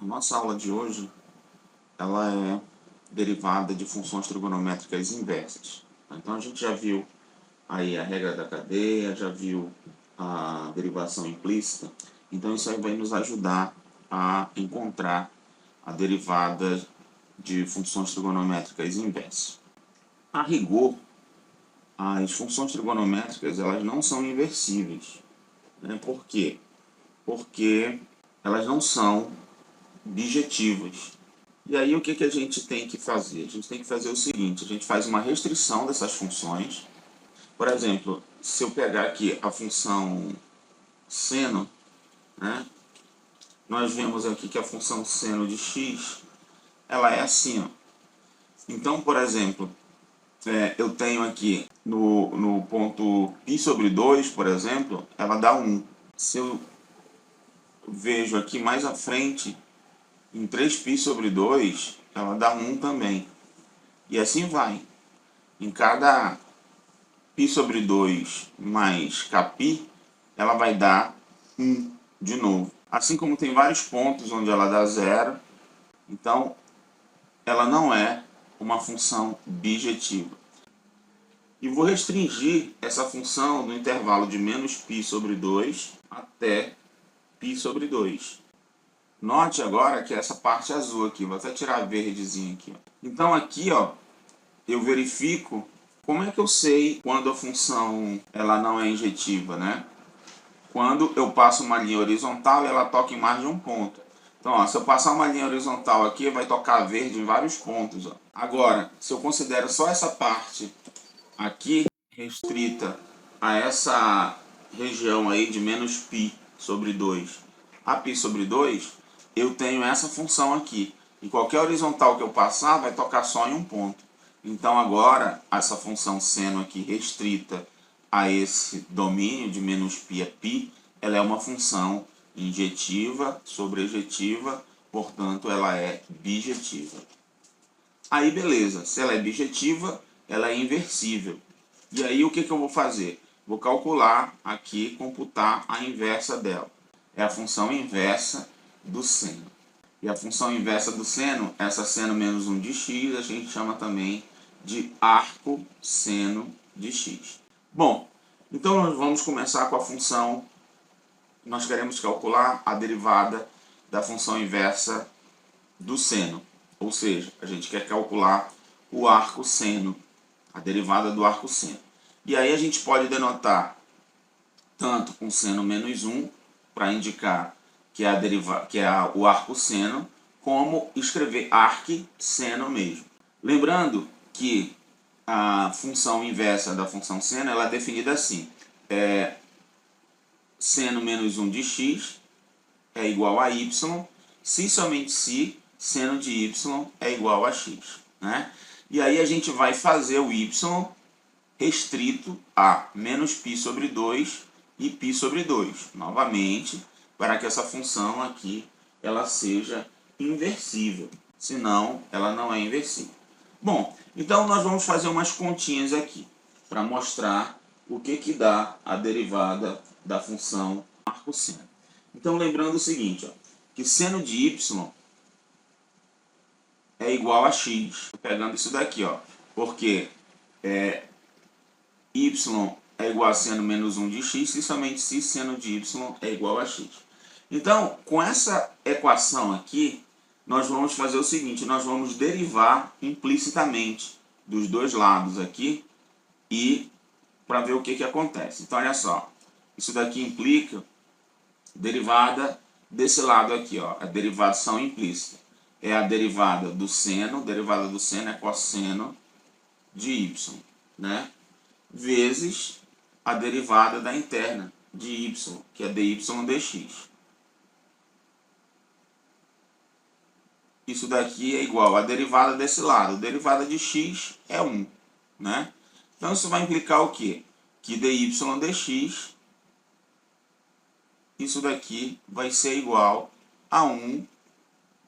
A nossa aula de hoje, ela é derivada de funções trigonométricas inversas. Então a gente já viu aí a regra da cadeia, já viu a derivação implícita. Então isso aí vai nos ajudar a encontrar a derivada de funções trigonométricas inversas. A rigor, as funções trigonométricas elas não são inversíveis. Por quê? Porque elas não são bijetivas. E aí o que a gente tem que fazer? A gente tem que fazer o seguinte, a gente faz uma restrição dessas funções. Por exemplo, se eu pegar aqui a função seno, né, nós vemos aqui que a função seno de x, ela é assim. Ó. Então, por exemplo, eu tenho aqui no ponto π sobre 2, por exemplo, ela dá 1. Se eu vejo aqui mais à frente, em 3π sobre 2, ela dá 1 também. E assim vai. Em cada π sobre 2 mais kπ, ela vai dar 1 de novo. Assim como tem vários pontos onde ela dá 0, então ela não é uma função bijetiva. E vou restringir essa função no intervalo de menos π sobre 2 até π sobre 2. Note agora que essa parte azul aqui, vou até tirar a verdezinha aqui. Então aqui, ó, eu verifico como é que eu sei quando a função ela não é injetiva, né? Quando eu passo uma linha horizontal e ela toca em mais de um ponto. Então, ó, se eu passar uma linha horizontal aqui, vai tocar verde em vários pontos. Ó. Agora, se eu considero só essa parte aqui, restrita a essa região aí de menos π sobre 2 a π sobre 2, eu tenho essa função aqui. E qualquer horizontal que eu passar vai tocar só em um ponto. Então agora, essa função seno aqui restrita a esse domínio de menos π a π, ela é uma função injetiva, sobrejetiva, portanto ela é bijetiva. Aí beleza, se ela é bijetiva, ela é inversível. E aí o que eu vou fazer? Vou calcular aqui, computar a inversa dela. É a função inversa do seno. E a função inversa do seno, essa seno menos 1 de x, a gente chama também de arco seno de x. Bom, então nós vamos começar com a função, nós queremos calcular a derivada da função inversa do seno. Ou seja, a gente quer calcular o arco seno, a derivada do arco seno. E aí a gente pode denotar tanto com seno menos 1, para indicar que é, o arco seno, como escrever arc seno mesmo. Lembrando que a função inversa da função seno ela é definida assim. Seno menos 1 de x é igual a y, se somente se seno de y é igual a x. Né? E aí a gente vai fazer o y restrito a menos π sobre 2 e π sobre 2. Novamente, para que essa função aqui ela seja inversível. Senão, ela não é inversível. Bom, então nós vamos fazer umas continhas aqui para mostrar o que dá a derivada da função arco seno. Então, lembrando o seguinte, ó, que seno de y é igual a x. Pegando isso daqui, ó, porque y é igual a seno menos 1 de x, e somente se seno de y é igual a x. Então, com essa equação aqui, nós vamos fazer o seguinte, nós vamos derivar implicitamente dos dois lados aqui e para ver o que acontece. Então, olha só, isso daqui implica derivada desse lado aqui, ó, a derivação implícita. É a derivada do seno é cosseno de y, né? Vezes a derivada da interna de y, que é dy dx. Isso daqui é igual a derivada desse lado. A derivada de x é 1. Né? Então isso vai implicar o quê? Que dy dx, isso daqui vai ser igual a 1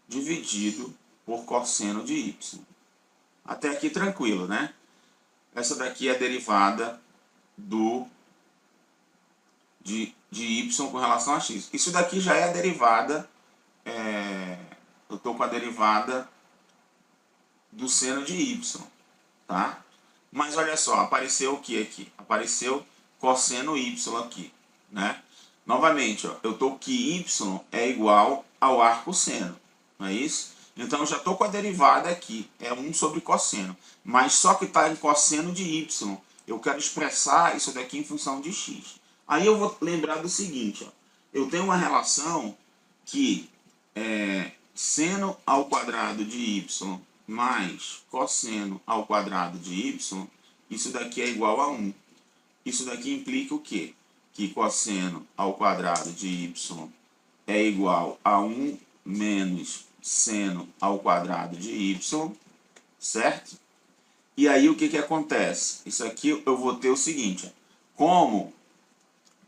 dividido por cosseno de y. Até aqui tranquilo, né? Essa daqui é a derivada de y com relação a x. Isso daqui já é a derivada estou com a derivada do seno de y, tá? Mas olha só, apareceu o que aqui? Apareceu cosseno y aqui, né? Novamente, ó, eu estou que y é igual ao arco seno, não é isso? Então eu já estou com a derivada aqui, é 1 sobre cosseno, mas só que está em cosseno de y. Eu quero expressar isso daqui em função de x. Aí eu vou lembrar do seguinte, ó, eu tenho uma relação que é seno ao quadrado de y mais cosseno ao quadrado de y, isso daqui é igual a 1. Isso daqui implica o quê? Que cosseno ao quadrado de y é igual a 1 menos seno ao quadrado de y, certo? E aí o que que acontece? Isso aqui eu vou ter o seguinte, ó, como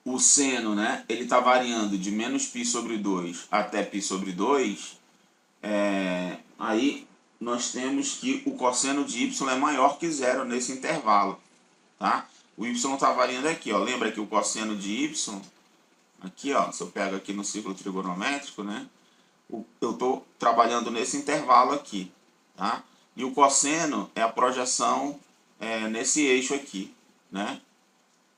o seno, né, ele está variando de menos π sobre 2 até π sobre 2, aí nós temos que o cosseno de y é maior que zero nesse intervalo, tá? O y está variando aqui, ó. Lembra que o cosseno de y, aqui, ó, se eu pego aqui no círculo trigonométrico, né, eu estou trabalhando nesse intervalo aqui, tá? E o cosseno é a projeção nesse eixo aqui, né?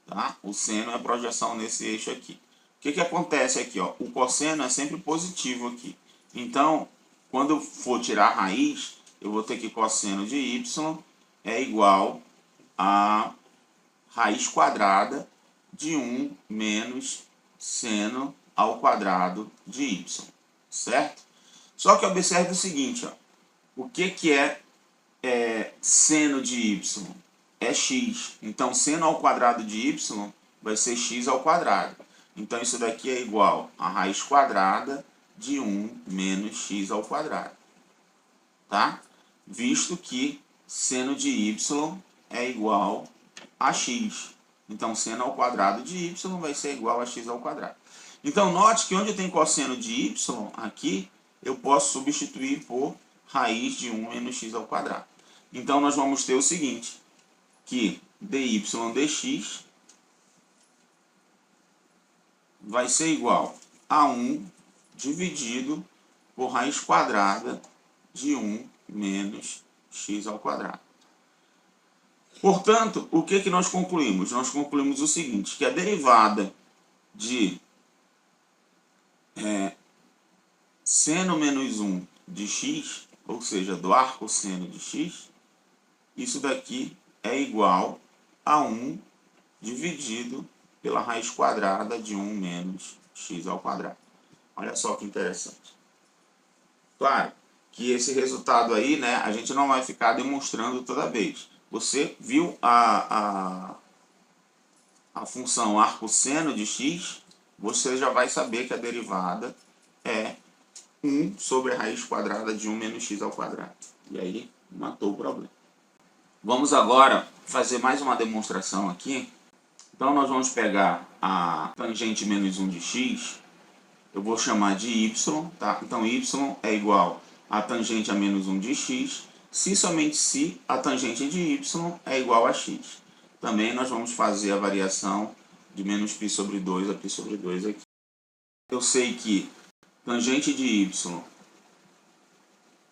Tá? O seno é a projeção nesse eixo aqui. O que que acontece aqui, ó? O cosseno é sempre positivo aqui. Então, quando eu for tirar a raiz, eu vou ter que cosseno de y é igual a raiz quadrada de 1 menos seno ao quadrado de y, certo? Só que observe o seguinte, ó, o que que é seno de y? É x. Então, seno ao quadrado de y vai ser x ao quadrado. Então, isso daqui é igual a raiz quadrada de 1 menos x ao quadrado, tá? Visto que seno de y é igual a x. Então, seno ao quadrado de y vai ser igual a x ao quadrado. Então, note que onde tem cosseno de y, aqui, eu posso substituir por raiz de 1 menos x ao quadrado. Então, nós vamos ter o seguinte, que dy dx vai ser igual a 1 dividido por raiz quadrada de 1 menos x ao quadrado. Portanto, o que que nós concluímos? Nós concluímos o seguinte, que a derivada de seno menos 1 de x, ou seja, do arco seno de x, isso daqui é igual a 1 dividido pela raiz quadrada de 1 menos x ao quadrado. Olha só que interessante. Claro que esse resultado aí, né, a gente não vai ficar demonstrando toda vez. Você viu a função arco seno de x, você já vai saber que a derivada é 1 sobre a raiz quadrada de 1 menos x ao quadrado. E aí, matou o problema. Vamos agora fazer mais uma demonstração aqui. Então, nós vamos pegar a tangente menos 1 de x, eu vou chamar de y, tá? Então, y é igual a tangente a menos 1 de x, se somente se a tangente de y é igual a x. Também nós vamos fazer a variação de menos π sobre 2 a π sobre 2 aqui. Eu sei que tangente de y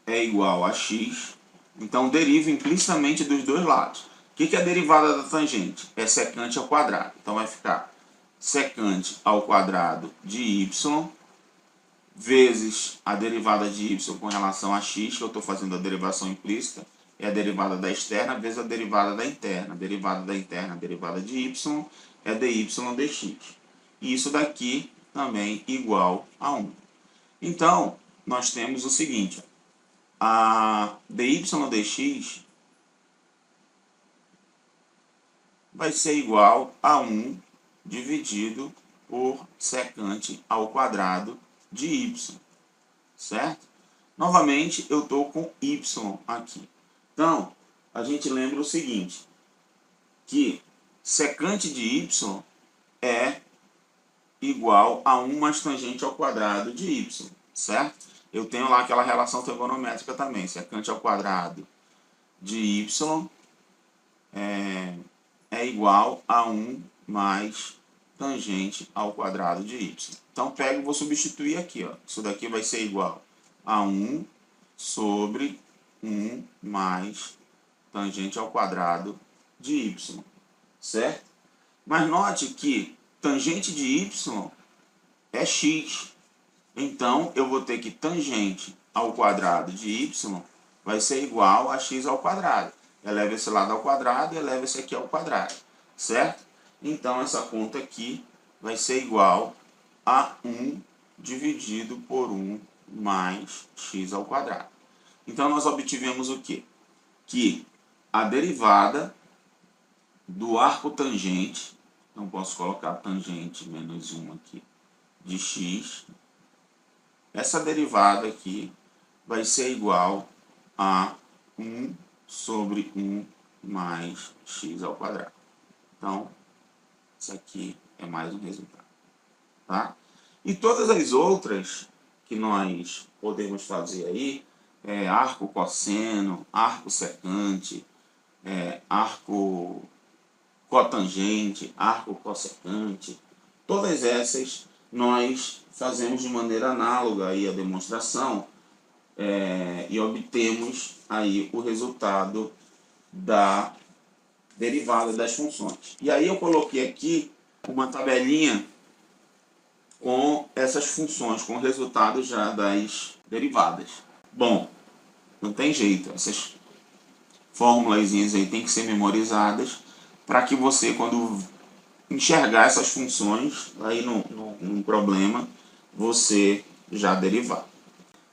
é igual a x, então derivo implicitamente dos dois lados. O que é a derivada da tangente? É secante ao quadrado. Então vai ficar secante ao quadrado de y vezes a derivada de y com relação a x, que eu estou fazendo a derivação implícita, é a derivada da externa vezes a derivada da interna. A derivada da interna, a derivada de y, é dy dx. E isso daqui também igual a 1. Então, nós temos o seguinte, a dy dx vai ser igual a 1 dividido por secante ao quadrado de y, certo? Novamente, eu estou com y aqui. Então, a gente lembra o seguinte, que secante de y é igual a 1 mais tangente ao quadrado de y, certo? Eu tenho lá aquela relação trigonométrica também, secante ao quadrado de y é igual a 1 mais tangente ao quadrado de y. Então, pego e vou substituir aqui, ó. Isso daqui vai ser igual a 1 sobre 1 mais tangente ao quadrado de y, certo? Mas note que tangente de y é x. Então, eu vou ter que tangente ao quadrado de y vai ser igual a x ao quadrado. Eleva esse lado ao quadrado e eleva esse aqui ao quadrado, certo? Então, essa conta aqui vai ser igual a 1 dividido por 1 mais x ao quadrado. Então, nós obtivemos o quê? Que a derivada do arco tangente, então posso colocar tangente menos 1 aqui, de x, essa derivada aqui vai ser igual a 1 sobre 1 mais x ao quadrado. Então, isso aqui é mais um resultado, tá? E todas as outras que nós podemos fazer aí, arco cosseno, arco secante, arco cotangente, arco cossecante, todas essas nós fazemos de maneira análoga aí a demonstração e obtemos aí o resultado da derivada das funções. E aí eu coloquei aqui uma tabelinha com essas funções, com resultados já das derivadas. Bom, não tem jeito, essas formulazinhas aí tem que ser memorizadas para que você, quando enxergar essas funções aí num problema, você já derivar.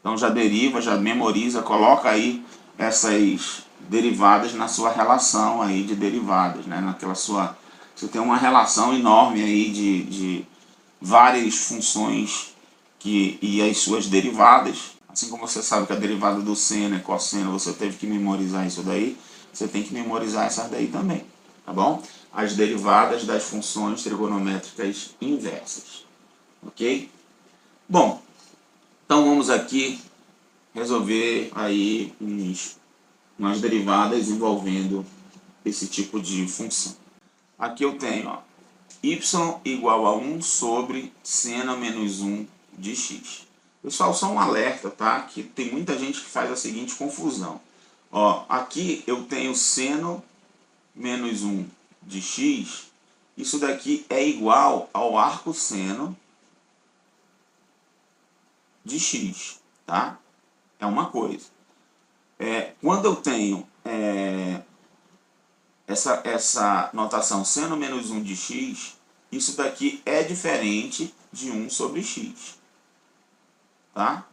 Então já deriva, já memoriza, coloca aí essas derivadas na sua relação aí de derivadas, né? Naquela sua, você tem uma relação enorme aí de várias funções e as suas derivadas. Assim como você sabe que a derivada do seno é cosseno, você teve que memorizar isso daí, você tem que memorizar essas daí também, tá bom? As derivadas das funções trigonométricas inversas, ok? Bom, então vamos aqui resolver aí umas derivadas envolvendo esse tipo de função. Aqui eu tenho, ó, y igual a 1 sobre seno menos 1 de x. Pessoal, só um alerta, tá? Que tem muita gente que faz a seguinte confusão. Ó, aqui eu tenho seno menos 1 de x. Isso daqui é igual ao arco seno de x, tá? É uma coisa. Quando eu tenho essa notação seno menos 1 de x, isso daqui é diferente de 1 sobre x. Tá?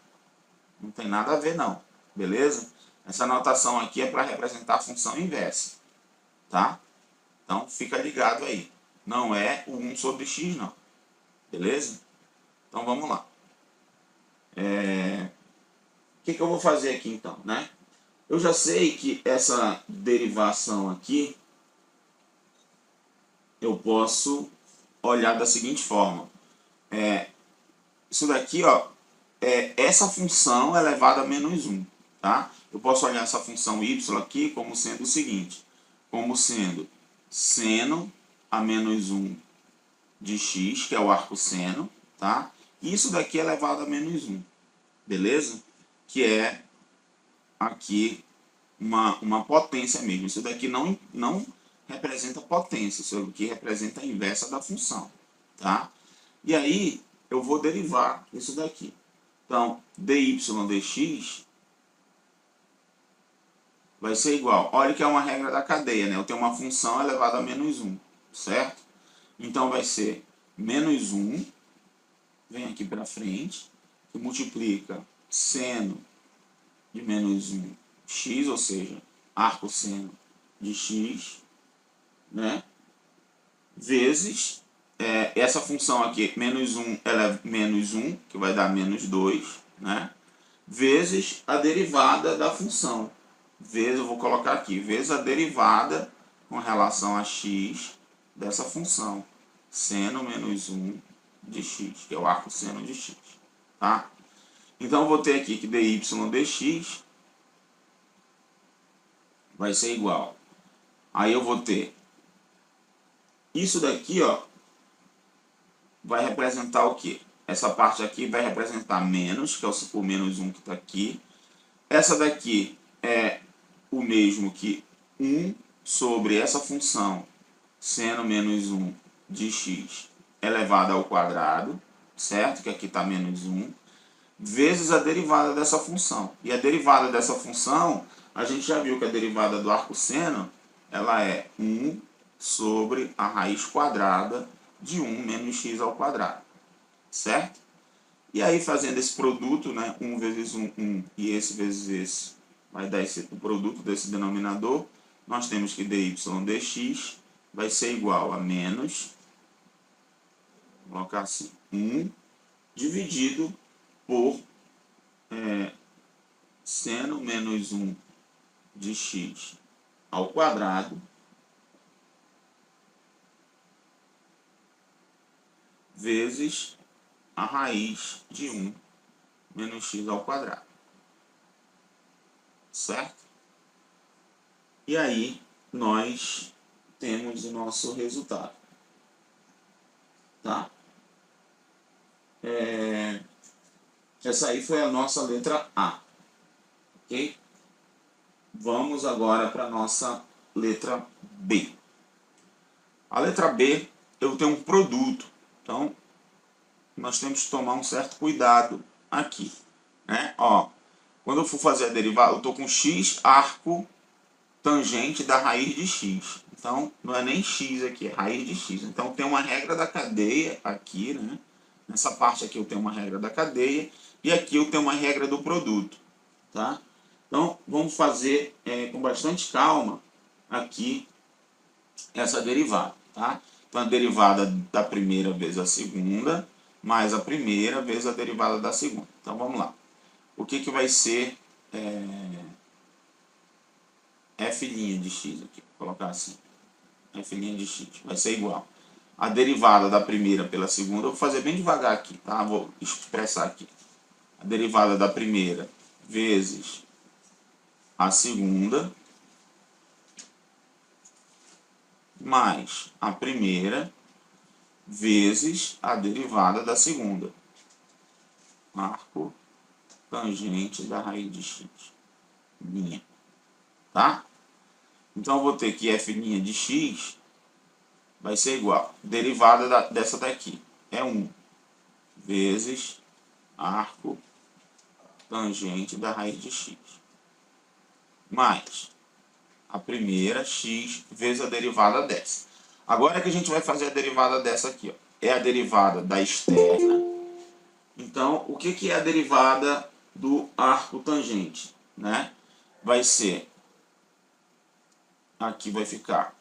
Não tem nada a ver não, beleza? Essa notação aqui é para representar a função inversa, tá? Então fica ligado aí. Não é o 1 sobre x não, beleza? Então vamos lá. O que eu vou fazer aqui então, né? Eu já sei que essa derivação aqui eu posso olhar da seguinte forma. Isso daqui, ó, essa função elevada a menos 1, tá? Eu posso olhar essa função y aqui como sendo o seguinte, como sendo seno a menos 1 de x, que é o arco seno, tá? E isso daqui é elevado a menos 1, beleza? Que é aqui uma potência mesmo. Isso daqui não representa potência, isso aqui representa a inversa da função, tá? E aí eu vou derivar isso daqui. Então, dy dx vai ser igual. Olha que é uma regra da cadeia, né? Eu tenho uma função elevada a menos 1, certo? Então vai ser menos 1, vem aqui para frente, que multiplica seno de menos 1 x, ou seja, arco seno de x, né? Vezes essa função aqui, menos 1, ela é menos 1, que vai dar menos 2, né? Vezes a derivada da função. Vezes, eu vou colocar aqui, vezes a derivada com relação a x dessa função. Seno menos 1 de x, que é o arco seno de x, tá? Então eu vou ter aqui que dy dx vai ser igual. Aí eu vou ter isso daqui, ó, vai representar o quê? Essa parte aqui vai representar menos, que é o menos 1 que está aqui, Essa daqui é o mesmo que 1 sobre essa função seno menos 1 de x elevado ao quadrado, certo? Que aqui está menos 1, vezes a derivada dessa função. E a derivada dessa função, a gente já viu que a derivada do arco seno, ela é 1 sobre a raiz quadrada de 1 menos x ao quadrado, certo? E aí, fazendo esse produto, né, 1 vezes 1, 1, e esse vezes esse, vai dar o produto desse denominador. Nós temos que dy dx vai ser igual a menos, vou colocar assim, 1 dividido por seno menos 1 de x ao quadrado vezes a raiz de 1 menos x ao quadrado, certo? E aí nós temos o nosso resultado, tá? Essa aí foi a nossa letra A, ok? Vamos agora para a nossa letra B. A letra B, eu tenho um produto, então nós temos que tomar um certo cuidado aqui, né? Ó, quando eu for fazer a derivada, eu estou com x arco tangente da raiz de x. Então, não é nem x aqui, é raiz de x. Então, tem uma regra da cadeia aqui, né? Nessa parte aqui eu tenho uma regra da cadeia e aqui eu tenho uma regra do produto, tá? Então, vamos fazer com bastante calma aqui essa derivada, tá? Então, a derivada da primeira vezes a segunda, mais a primeira vezes a derivada da segunda. Então, vamos lá. O que vai ser f' de x aqui? Vou colocar assim. F' de x vai ser igual a derivada da primeira pela segunda. Eu vou fazer bem devagar aqui, tá? Vou expressar aqui. A derivada da primeira vezes a segunda mais a primeira vezes a derivada da segunda. Arco tangente da raiz de x. Linha. Tá? Então, eu vou ter que f' de x vai ser igual. Derivada dessa daqui é 1 vezes arco tangente da raiz de x. Mais a primeira x vezes a derivada dessa. Agora que a gente vai fazer a derivada dessa aqui, ó. É a derivada da externa. Então, o que é a derivada do arco tangente, né? Vai ser, aqui vai ficar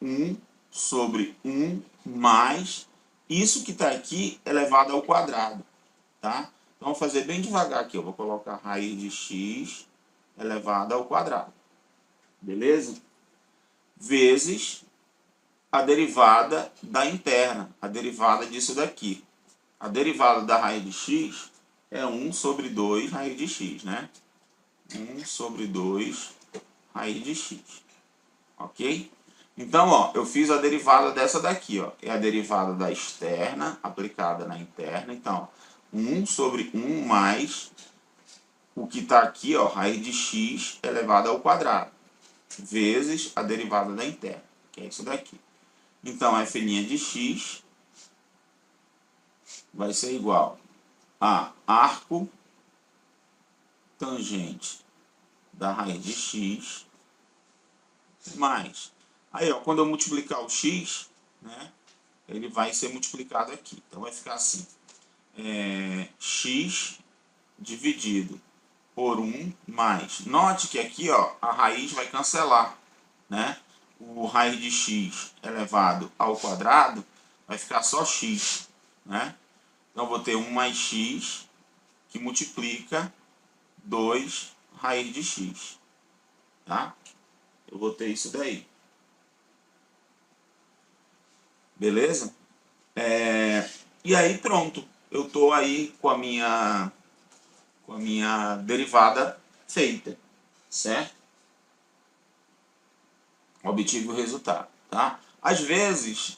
1 sobre 1 mais isso que está aqui elevado ao quadrado, tá? Então, vou fazer bem devagar aqui. Eu vou colocar raiz de x elevado ao quadrado. Beleza? Vezes a derivada da interna, a derivada disso daqui. A derivada da raiz de x é 1 sobre 2 raiz de x, né? 1 sobre 2 raiz de x. Ok? Então, ó, eu fiz a derivada dessa daqui, ó. É a derivada da externa aplicada na interna. Então, 1 sobre 1 mais o que está aqui, ó, raiz de x elevado ao quadrado, vezes a derivada da interna, que é isso daqui. Então, f' de x vai ser igual a arco tangente da raiz de x mais... Aí, ó, quando eu multiplicar o x, né, ele vai ser multiplicado aqui. Então, vai ficar assim. X dividido por 1 mais... Note que aqui, ó, a raiz vai cancelar, né? O raiz de x elevado ao quadrado vai ficar só x, né? Então, eu vou ter 1 mais x que multiplica 2 raiz de x, tá? Eu vou ter isso daí. Beleza? E aí, pronto. Eu tô aí com a minha derivada feita, certo? Obtive o resultado, tá? Às vezes,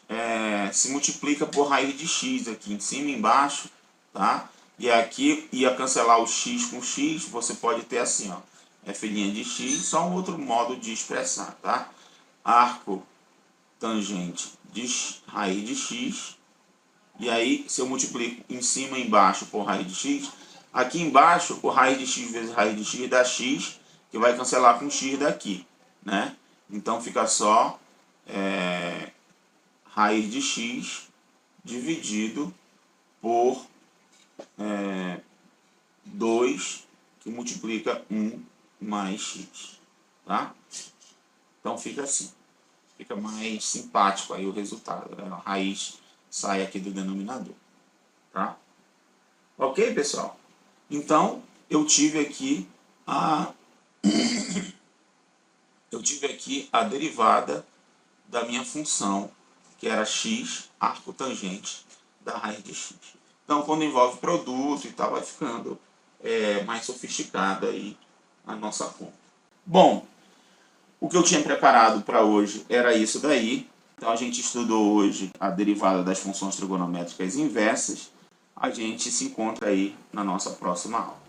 se multiplica por raiz de x aqui em cima e embaixo, tá? E aqui ia cancelar o x com x, você pode ter assim, ó. f' de x, só um outro modo de expressar, tá? Arco tangente de raiz de x, e aí se eu multiplico em cima e embaixo por raiz de x, aqui embaixo o raiz de x vezes raiz de x dá x, que vai cancelar com x daqui, né? Então fica só raiz de x dividido por 2, que multiplica 1 mais x, tá? Então fica assim, fica mais simpático aí o resultado, né? A raiz sai aqui do denominador, tá? Ok, pessoal? Então, eu tive aqui a derivada da minha função, que era x arco tangente da raiz de x. Então, quando envolve produto e tal, vai ficando mais sofisticada aí a nossa conta. Bom, o que eu tinha preparado para hoje era isso daí. Então, a gente estudou hoje a derivada das funções trigonométricas inversas. A gente se encontra aí na nossa próxima aula.